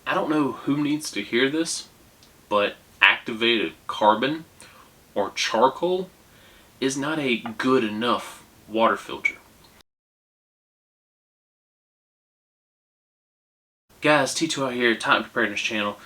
I don't know who needs to hear this, but activated carbon or charcoal is not a good enough water filter. Guys, T2 out here, Time Preparedness channel.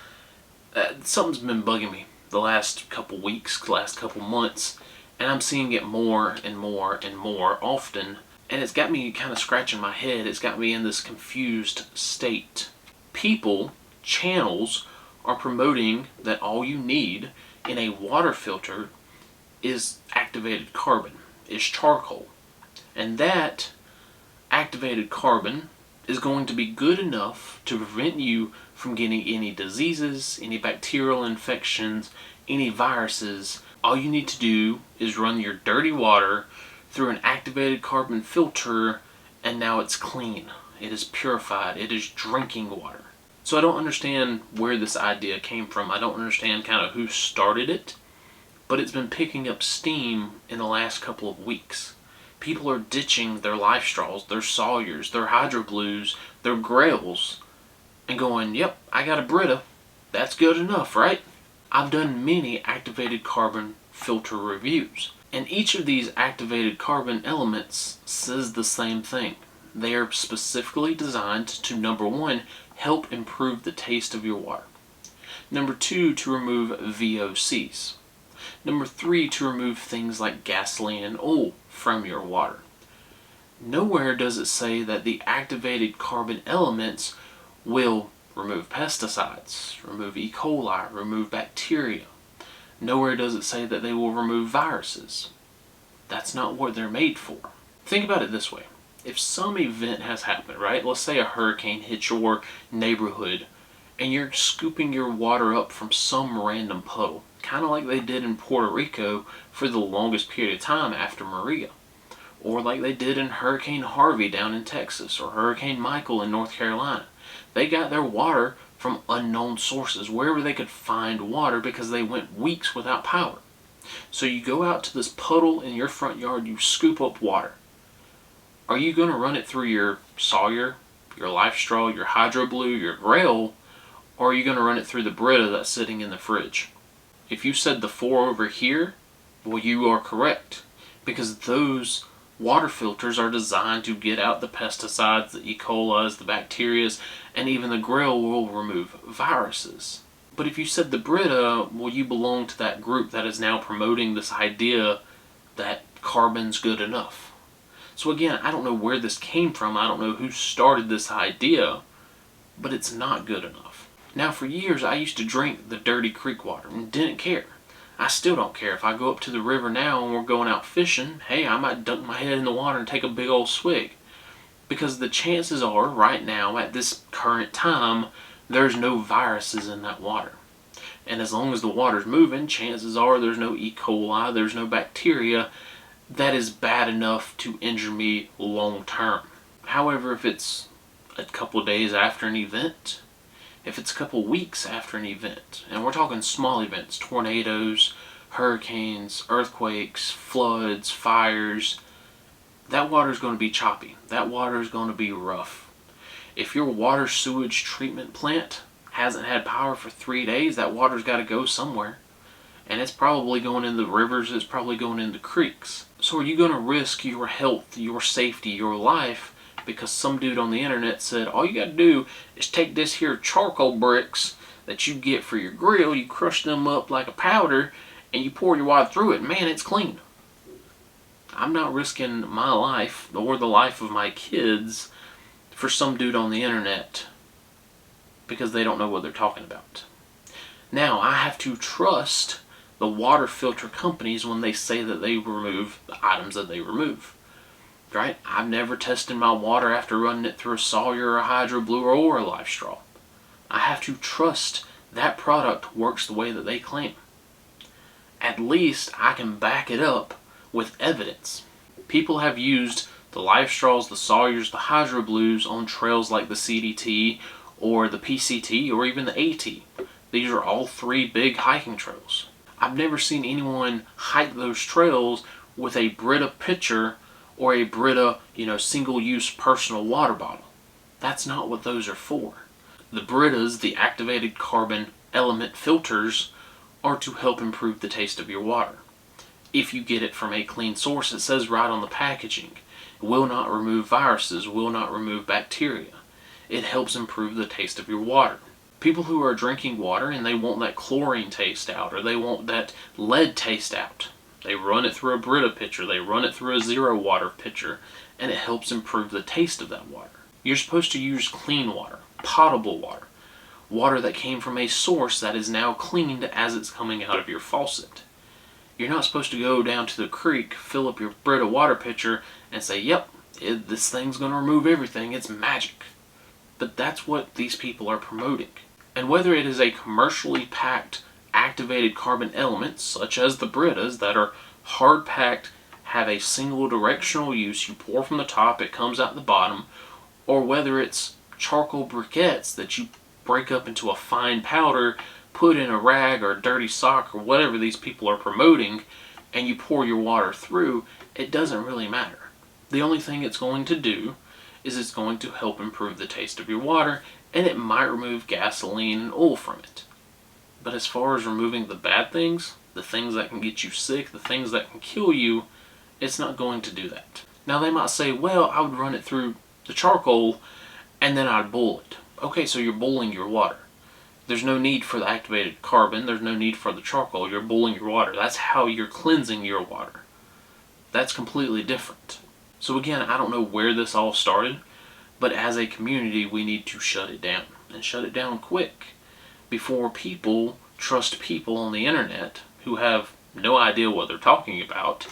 Something's been bugging me the last couple weeks, last couple months, and I'm seeing it more and more and more often, and it's got me kind of scratching my head. It's got me in this confused state. People, channels, are promoting that all you need in a water filter is activated carbon, is charcoal. And that activated carbon is going to be good enough to prevent you from getting any diseases, any bacterial infections, any viruses. All you need to do is run your dirty water through an activated carbon filter, and now it's clean. It is purified. It is drinking water. So I don't understand where this idea came from. I don't understand kind of who started it, but it's been picking up steam in the last couple of weeks. People are ditching their life straws, their Sawyers, their Hydro Blues, their Grails, and going, yep, I got a Brita. That's good enough, right? I've done many activated carbon filter reviews, and each of these activated carbon elements says the same thing. They are specifically designed to, number one, help improve the taste of your water. Number two, to remove VOCs. Number three, to remove things like gasoline and oil from your water. Nowhere does it say that the activated carbon elements will remove pesticides, remove E. coli, remove bacteria. Nowhere does it say that they will remove viruses. That's not what they're made for. Think about it this way. If some event has happened, right? Let's say a hurricane hits your neighborhood and you're scooping your water up from some random puddle, kind of like they did in Puerto Rico for the longest period of time after Maria, or like they did in Hurricane Harvey down in Texas, or Hurricane Michael in North Carolina. They got their water from unknown sources, wherever they could find water, because they went weeks without power. So you go out to this puddle in your front yard, you scoop up water. Are you going to run it through your Sawyer, your Life Straw, your Hydro Blue, your Grail, or are you going to run it through the Brita that's sitting in the fridge? If you said the 4 over here, well, you are correct, because those water filters are designed to get out the pesticides, the E. coli's, the bacteria, and even the Grail will remove viruses. But if you said the Brita, well, you belong to that group that is now promoting this idea that carbon's good enough. So again, I don't know where this came from. I don't know who started this idea, but it's not good enough. Now, for years, I used to drink the dirty creek water and didn't care. I still don't care. If I go up to the river now and we're going out fishing, hey, I might dunk my head in the water and take a big old swig. Because the chances are, right now, at this current time, there's no viruses in that water. And as long as the water's moving, chances are there's no E. coli, there's no bacteria that is bad enough to injure me long term. However, if it's a couple of days after an event, if it's a couple weeks after an event, and we're talking small events, tornadoes, hurricanes, earthquakes, floods, fires, that water is going to be choppy. That water is going to be rough. If your water sewage treatment plant hasn't had power for 3 days, that water's got to go somewhere. And it's probably going into the rivers, it's probably going into creeks. So are you going to risk your health, your safety, your life, because some dude on the internet said, all you got to do is take this here charcoal bricks that you get for your grill, you crush them up like a powder, and you pour your water through it, man, it's clean. I'm not risking my life, or the life of my kids, for some dude on the internet, because they don't know what they're talking about. Now, I have to trust the water filter companies when they say that they remove the items that they remove. Right? I've never tested my water after running it through a Sawyer or a Hydro Blue or a Life Straw. I have to trust that product works the way that they claim. At least I can back it up with evidence. People have used the Life Straws, the Sawyers, the Hydro Blues on trails like the CDT or the PCT or even the AT. These are all 3 big hiking trails. I've never seen anyone hike those trails with a Brita pitcher or a Brita, single-use personal water bottle. That's not what those are for. The Britas, the activated carbon element filters, are to help improve the taste of your water. If you get it from a clean source, it says right on the packaging, it will not remove viruses, will not remove bacteria. It helps improve the taste of your water. People who are drinking water and they want that chlorine taste out, or they want that lead taste out, they run it through a Brita pitcher, they run it through a zero water pitcher, and it helps improve the taste of that water. You're supposed to use clean water, potable water, water that came from a source that is now cleaned as it's coming out of your faucet. You're not supposed to go down to the creek, fill up your Brita water pitcher, and say, yep, this thing's going to remove everything, it's magic. But that's what these people are promoting. And whether it is a commercially packed activated carbon element, such as the Britas that are hard packed, have a single directional use, you pour from the top, it comes out the bottom, or whether it's charcoal briquettes that you break up into a fine powder, put in a rag or a dirty sock or whatever these people are promoting, and you pour your water through, it doesn't really matter. The only thing it's going to do is it's going to help improve the taste of your water, and it might remove gasoline and oil from it. But as far as removing the bad things, the things that can get you sick, the things that can kill you, it's not going to do that. Now they might say, well, I would run it through the charcoal and then I'd boil it. Okay, so you're boiling your water. There's no need for the activated carbon, there's no need for the charcoal, you're boiling your water. That's how you're cleansing your water. That's completely different. So again, I don't know where this all started, but as a community we need to shut it down, and shut it down quick, before people trust people on the internet who have no idea what they're talking about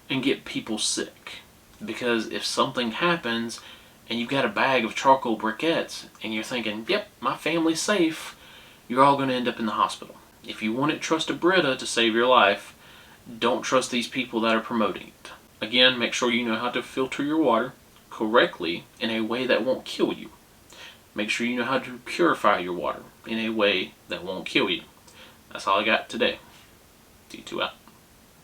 and get people sick. Because if something happens and you've got a bag of charcoal briquettes and you're thinking, yep, my family's safe, you're all going to end up in the hospital. If you want to trust a Brita to save your life, don't trust these people that are promoting it. Again, make sure you know how to filter your water correctly in a way that won't kill you. Make sure you know how to purify your water in a way that won't kill you. That's all I got today. D2 out.